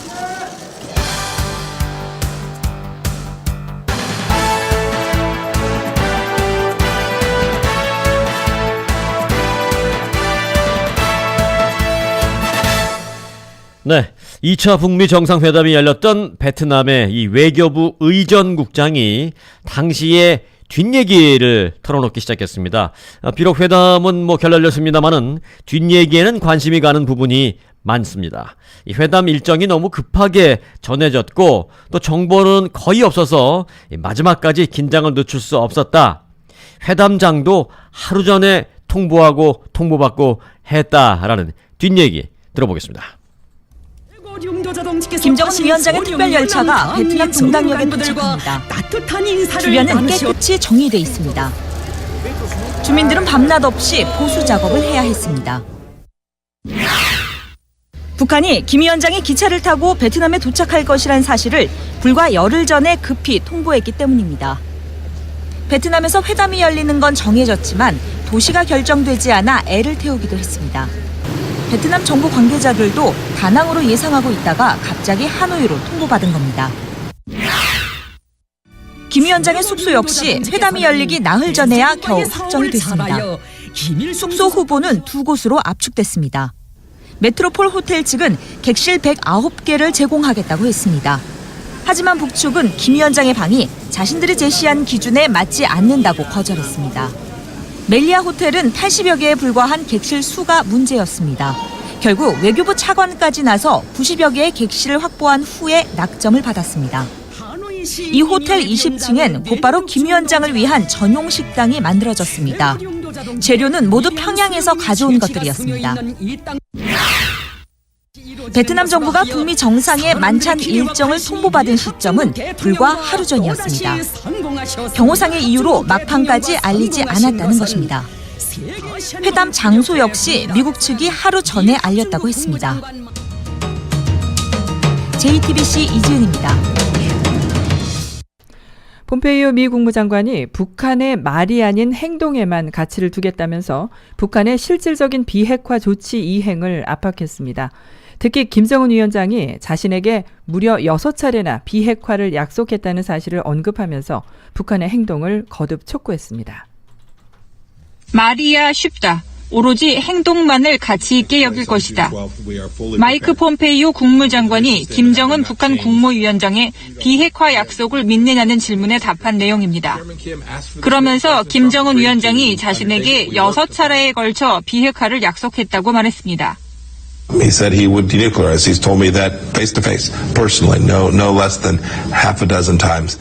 네, 2차 북미 정상회담이 열렸던 베트남의 이 외교부 의전국장이 당시의 뒷얘기를 털어놓기 시작했습니다. 비록 회담은 결렬됐습니다만은 뒷얘기에는 관심이 가는 부분이 많습니다. 이 회담 일정이 너무 급하게 전해졌고 또 정보는 거의 없어서 마지막까지 긴장을 늦출 수 없었다. 회담장도 하루 전에 통보하고 통보받고 했다라는 뒷얘기 들어보겠습니다. 김정은 위원장의 특별열차가 베트남 분당역에 도착합니다. 주변은 깨끗이 정리돼 있습니다. 주민들은 밤낮 없이 보수 작업을 해야 했습니다. 북한이 김 위원장이 기차를 타고 베트남에 도착할 것이란 사실을 불과 열흘 전에 급히 통보했기 때문입니다. 베트남에서 회담이 열리는 건 정해졌지만 도시가 결정되지 않아 애를 태우기도 했습니다. 베트남 정부 관계자들도 다낭으로 예상하고 있다가 갑자기 하노이로 통보받은 겁니다. 김 위원장의 숙소 역시 회담이 열리기 나흘 전에야 겨우 확정이 됐습니다. 숙소 후보는 두 곳으로 압축됐습니다. 메트로폴 호텔 측은 객실 109개를 제공하겠다고 했습니다. 하지만 북측은 김 위원장의 방이 자신들이 제시한 기준에 맞지 않는다고 거절했습니다. 멜리아 호텔은 80여 개에 불과한 객실 수가 문제였습니다. 결국 외교부 차관까지 나서 90여 개의 객실을 확보한 후에 낙점을 받았습니다. 이 호텔 20층엔 곧바로 김 위원장을 위한 전용 식당이 만들어졌습니다. 재료는 모두 평양에서 가져온 것들이었습니다. 베트남 정부가 북미 정상의 만찬 일정을 통보받은 시점은 불과 하루 전이었습니다. 경호상의 이유로 막판까지 알리지 않았다는 것입니다. 회담 장소 역시 미국 측이 하루 전에 알렸다고 했습니다. JTBC 이지은입니다. 폼페이오 미 국무장관이 북한의 말이 아닌 행동에만 가치를 두겠다면서 북한의 실질적인 비핵화 조치 이행을 압박했습니다. 특히 김정은 위원장이 자신에게 무려 6차례나 비핵화를 약속했다는 사실을 언급하면서 북한의 행동을 거듭 촉구했습니다. 말이야 쉽다. 오로지 행동만을 가치 있게 여길 것이다. 마이크 폼페이오 국무장관이 김정은 북한 국무위원장의 비핵화 약속을 믿느냐는 질문에 답한 내용입니다. 그러면서 김정은 위원장이 자신에게 6차례에 걸쳐 비핵화를 약속했다고 말했습니다. He said he would denuclearize. He's told me that face to face, personally, no less than half a dozen times.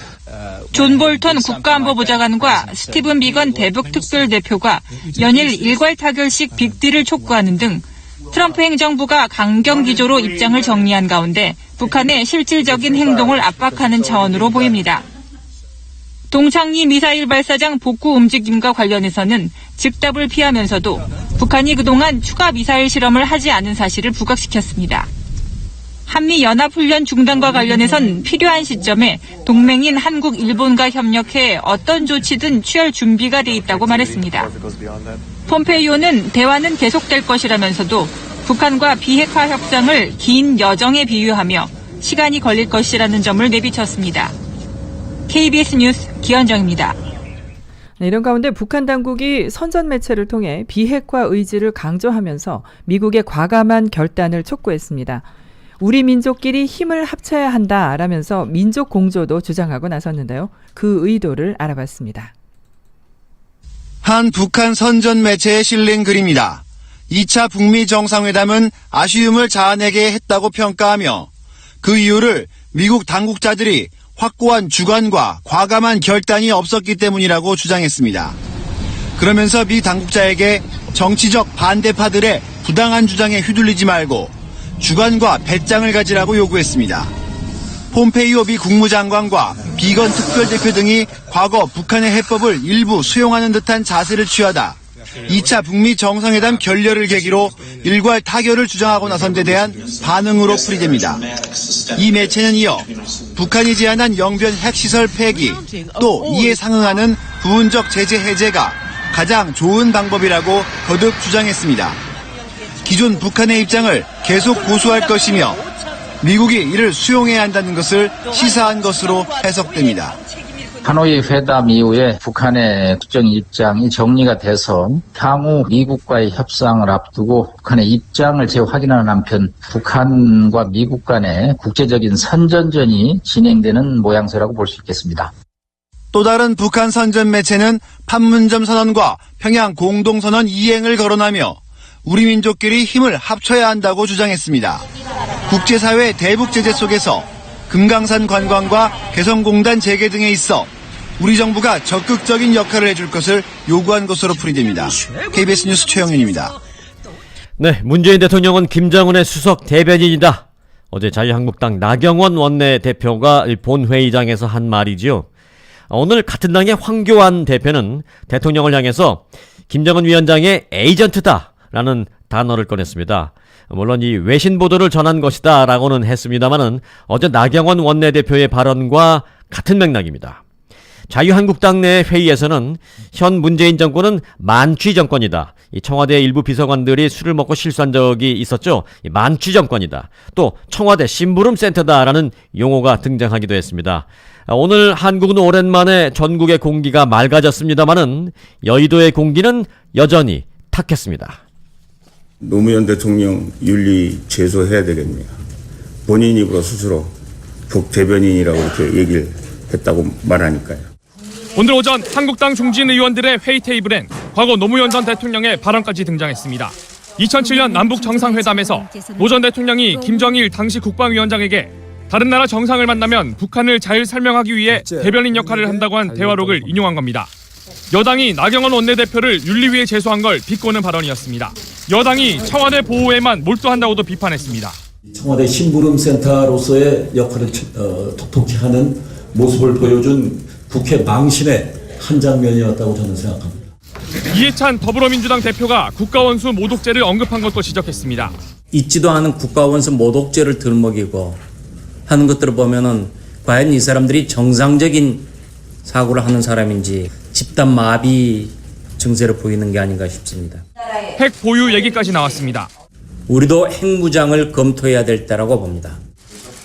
존 볼턴 국가안보보좌관과 스티븐 비건 대북 특별대표가 연일 일괄 타결식 빅딜을 촉구하는 등 트럼프 행정부가 강경 기조로 입장을 정리한 가운데 북한의 실질적인 행동을 압박하는 차원으로 보입니다. 동창리 미사일 발사장 복구 움직임과 관련해서는 즉답을 피하면서도 북한이 그동안 추가 미사일 실험을 하지 않은 사실을 부각시켰습니다. 한미연합훈련 중단과 관련해선 필요한 시점에 동맹인 한국, 일본과 협력해 어떤 조치든 취할 준비가 돼 있다고 말했습니다. 폼페이오는 대화는 계속될 것이라면서도 북한과 비핵화 협상을 긴 여정에 비유하며 시간이 걸릴 것이라는 점을 내비쳤습니다. KBS 뉴스 기현정입니다. 네, 이런 가운데 북한 당국이 선전 매체를 통해 비핵화 의지를 강조하면서 미국의 과감한 결단을 촉구했습니다. 우리 민족끼리 힘을 합쳐야 한다라면서 민족 공조도 주장하고 나섰는데요. 그 의도를 알아봤습니다. 한 북한 선전 매체에 실린 글입니다. 2차 북미 정상회담은 아쉬움을 자아내게 했다고 평가하며 그 이유를 미국 당국자들이 확고한 주관과 과감한 결단이 없었기 때문이라고 주장했습니다. 그러면서 미 당국자에게 정치적 반대파들의 부당한 주장에 휘둘리지 말고 주관과 배짱을 가지라고 요구했습니다. 폼페이오 미 국무장관과 비건 특별대표 등이 과거 북한의 해법을 일부 수용하는 듯한 자세를 취하다 2차 북미 정상회담 결렬을 계기로 일괄 타결을 주장하고 나선 데 대한 반응으로 풀이됩니다. 이 매체는 이어 북한이 제안한 영변 핵시설 폐기 또 이에 상응하는 부분적 제재 해제가 가장 좋은 방법이라고 거듭 주장했습니다. 기존 북한의 입장을 계속 고수할 것이며 미국이 이를 수용해야 한다는 것을 시사한 것으로 해석됩니다. 하노이 회담 이후에 북한의 국정 입장이 정리가 돼서 향후 미국과의 협상을 앞두고 북한의 입장을 재확인하는 한편 북한과 미국 간의 국제적인 선전전이 진행되는 모양새라고 볼 수 있겠습니다. 또 다른 북한 선전 매체는 판문점 선언과 평양 공동선언 이행을 거론하며 우리 민족끼리 힘을 합쳐야 한다고 주장했습니다. 국제사회 대북 제재 속에서 금강산 관광과 개성공단 재개 등에 있어 우리 정부가 적극적인 역할을 해줄 것을 요구한 것으로 풀이됩니다. KBS 뉴스 최영윤입니다. 네, 문재인 대통령은 김정은의 수석 대변인이다. 어제 자유한국당 나경원 원내대표가 본회의장에서 한 말이지요. 오늘 같은 당의 황교안 대표는 대통령을 향해서 김정은 위원장의 에이전트다라는 단어를 꺼냈습니다. 물론 이 외신 보도를 전한 것이다 라고는 했습니다만은 어제 나경원 원내대표의 발언과 같은 맥락입니다. 자유한국당 내 회의에서는 현 문재인 정권은 만취 정권이다. 이 청와대 일부 비서관들이 술을 먹고 실수한 적이 있었죠. 만취 정권이다. 또 청와대 심부름센터다라는 용어가 등장하기도 했습니다. 오늘 한국은 오랜만에 전국의 공기가 맑아졌습니다만은 여의도의 공기는 여전히 탁했습니다. 노무현 대통령 윤리 제소해야 되겠네요. 본인 입으로 스스로 북대변인이라고 이렇게 얘기를 했다고 말하니까요. 오늘 오전 한국당 중진 의원들의 회의 테이블엔 과거 노무현 전 대통령의 발언까지 등장했습니다. 2007년 남북 정상회담에서 노 전 대통령이 김정일 당시 국방위원장에게 다른 나라 정상을 만나면 북한을 잘 설명하기 위해 대변인 역할을 한다고 한 대화록을 인용한 겁니다. 여당이 나경원 원내대표를 윤리위에 제소한 걸 비꼬는 발언이었습니다. 여당이 청와대 보호에만 몰두한다고도 비판했습니다. 청와대 심부름센터로서의 역할을 톡톡히 하는 모습을 보여준 국회 망신의 한 장면이었다고 저는 생각합니다. 이해찬 더불어민주당 대표가 국가원수 모독죄를 언급한 것도 지적했습니다. 있지도 않은 국가원수 모독죄를 들먹이고 하는 것들을 보면은 과연 이 사람들이 정상적인 사고를 하는 사람인지 집단 마비 증세를 보이는 게 아닌가 싶습니다. 핵 보유 얘기까지 나왔습니다. 우리도 핵무장을 검토해야 될 때라고 봅니다.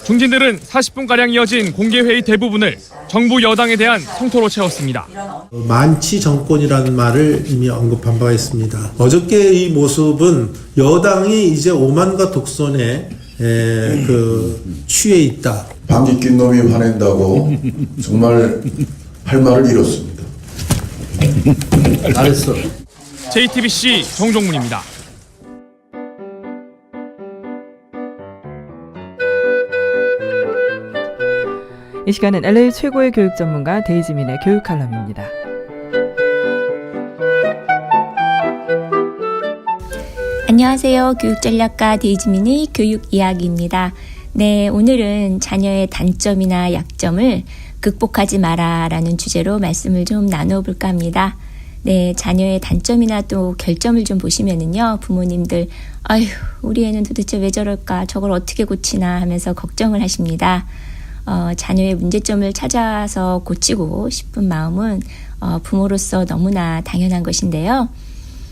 중진들은 40분가량 이어진 공개회의 대부분을 정부 여당에 대한 성토로 채웠습니다. 만치 정권이라는 말을 이미 언급한 바가 있습니다. 어저께 이 모습은 여당이 이제 오만과 독선에 취해 있다. 방귀 낀 놈이 화낸다고 정말 할 말을 잃었습니다. 잘했어. JTBC 정종문입니다. 이 시간은 LA 최고의 교육 전문가 데이지민의 교육 칼럼입니다. 안녕하세요. 교육전략가 데이지민의 교육 이야기입니다. 네, 오늘은 자녀의 단점이나 약점을 극복하지 마라라는 주제로 말씀을 좀 나눠볼까 합니다. 네, 자녀의 단점이나 또 결점을 좀 보시면은요, 부모님들, 아휴, 우리 애는 도대체 왜 저럴까, 저걸 어떻게 고치나 하면서 걱정을 하십니다. 자녀의 문제점을 찾아서 고치고 싶은 마음은 부모로서 너무나 당연한 것인데요.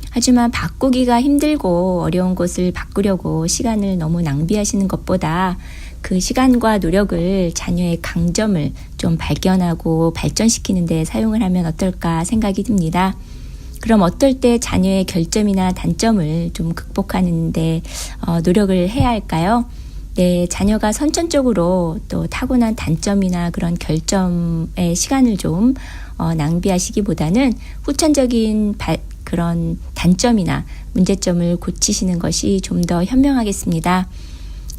하지만 바꾸기가 힘들고 어려운 것을 바꾸려고 시간을 너무 낭비하시는 것보다 그 시간과 노력을 자녀의 강점을 좀 발견하고 발전시키는 데 사용을 하면 어떨까 생각이 듭니다. 그럼 어떨 때 자녀의 결점이나 단점을 좀 극복하는 데 노력을 해야 할까요? 네, 자녀가 선천적으로 또 타고난 단점이나 그런 결점의 시간을 좀 낭비하시기보다는 후천적인 그런 단점이나 문제점을 고치시는 것이 좀 더 현명하겠습니다.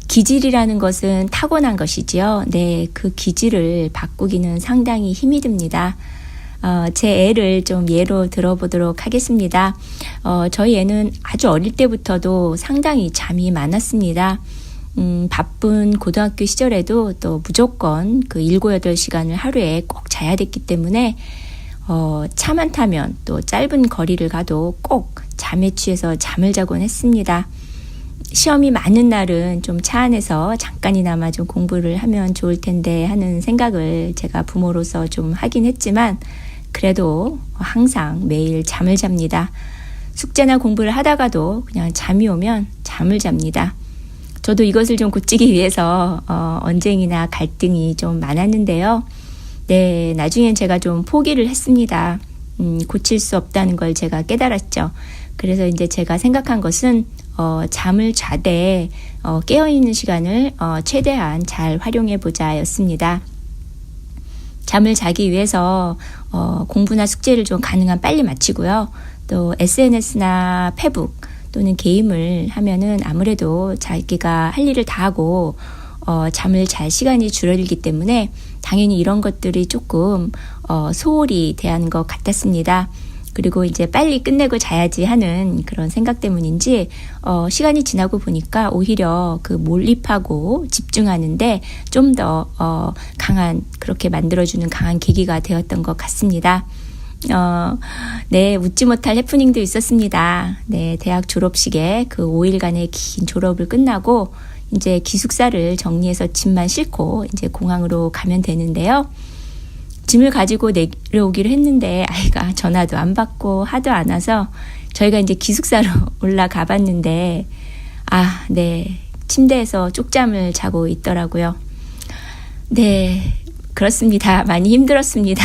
기질이라는 것은 타고난 것이지요. 네, 그 기질을 바꾸기는 상당히 힘이 듭니다. 제 애를 좀 예로 들어보도록 하겠습니다. 저희 애는 아주 어릴 때부터도 상당히 잠이 많았습니다. 바쁜 고등학교 시절에도 또 무조건 그 7, 8시간을 하루에 꼭 자야 됐기 때문에 차만 타면 또 짧은 거리를 가도 꼭 잠에 취해서 잠을 자곤 했습니다. 시험이 많은 날은 좀 차 안에서 잠깐이나마 좀 공부를 하면 좋을 텐데 하는 생각을 제가 부모로서 좀 하긴 했지만 그래도 항상 매일 잠을 잡니다. 숙제나 공부를 하다가도 그냥 잠이 오면 잠을 잡니다. 저도 이것을 좀 고치기 위해서 언쟁이나 갈등이 좀 많았는데요. 네, 나중엔 제가 좀 포기를 했습니다. 고칠 수 없다는 걸 제가 깨달았죠. 그래서 이제 제가 생각한 것은 잠을 자되 깨어있는 시간을 최대한 잘 활용해 보자였습니다. 잠을 자기 위해서 공부나 숙제를 좀 가능한 빨리 마치고요. 또 SNS나 페북 또는 게임을 하면은 아무래도 자기가 할 일을 다 하고 잠을 잘 시간이 줄어들기 때문에 당연히 이런 것들이 조금 소홀히 대하는 것 같았습니다. 그리고 이제 빨리 끝내고 자야지 하는 그런 생각 때문인지 시간이 지나고 보니까 오히려 그 몰입하고 집중하는데 좀 더 강한 그렇게 만들어주는 강한 계기가 되었던 것 같습니다. 네, 웃지 못할 해프닝도 있었습니다. 네, 대학 졸업식에 그 5일간의 긴 졸업을 끝나고 이제 기숙사를 정리해서 짐만 싣고 이제 공항으로 가면 되는데요. 짐을 가지고 내려오기로 했는데 아이가 전화도 안 받고 하도 안 와서 저희가 이제 기숙사로 올라가 봤는데 네, 침대에서 쪽잠을 자고 있더라고요. 네, 그렇습니다. 많이 힘들었습니다.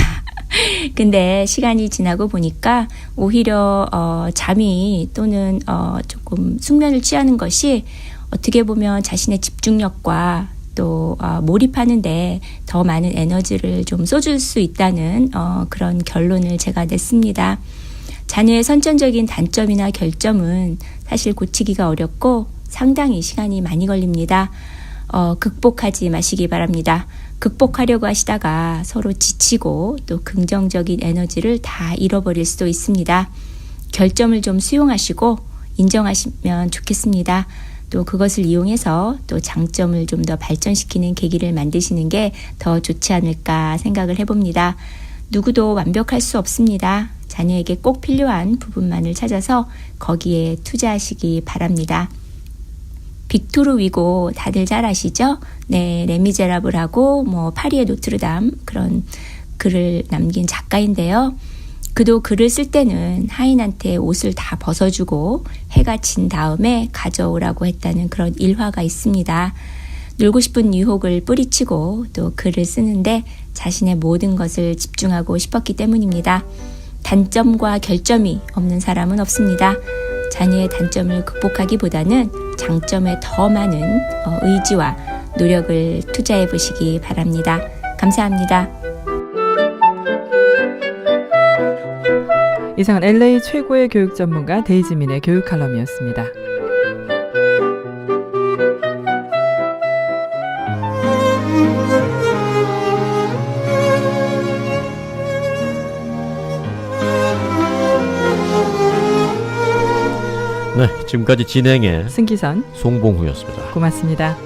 근데 시간이 지나고 보니까 오히려 잠이 또는 조금 숙면을 취하는 것이 어떻게 보면 자신의 집중력과 또 몰입하는데 더 많은 에너지를 좀 쏟을 수 있다는 그런 결론을 제가 냈습니다. 자녀의 선천적인 단점이나 결점은 사실 고치기가 어렵고 상당히 시간이 많이 걸립니다. 극복하지 마시기 바랍니다. 극복하려고 하시다가 서로 지치고 또 긍정적인 에너지를 다 잃어버릴 수도 있습니다. 결점을 좀 수용하시고 인정하시면 좋겠습니다. 또 그것을 이용해서 또 장점을 좀 더 발전시키는 계기를 만드시는 게 더 좋지 않을까 생각을 해봅니다. 누구도 완벽할 수 없습니다. 자녀에게 꼭 필요한 부분만을 찾아서 거기에 투자하시기 바랍니다. 빅토르 위고 다들 잘 아시죠? 네, 레미제라블하고 파리의 노트르담 그런 글을 남긴 작가인데요. 그도 글을 쓸 때는 하인한테 옷을 다 벗어주고 해가 진 다음에 가져오라고 했다는 그런 일화가 있습니다. 놀고 싶은 유혹을 뿌리치고 또 글을 쓰는데 자신의 모든 것을 집중하고 싶었기 때문입니다. 단점과 결점이 없는 사람은 없습니다. 자녀의 단점을 극복하기보다는 장점에 더 많은 의지와 노력을 투자해 보시기 바랍니다. 감사합니다. 이상은 LA 최고의 교육 전문가 데이지민의 교육 칼럼이었습니다. 네, 지금까지 진행의 승기선, 송봉후였습니다. 고맙습니다.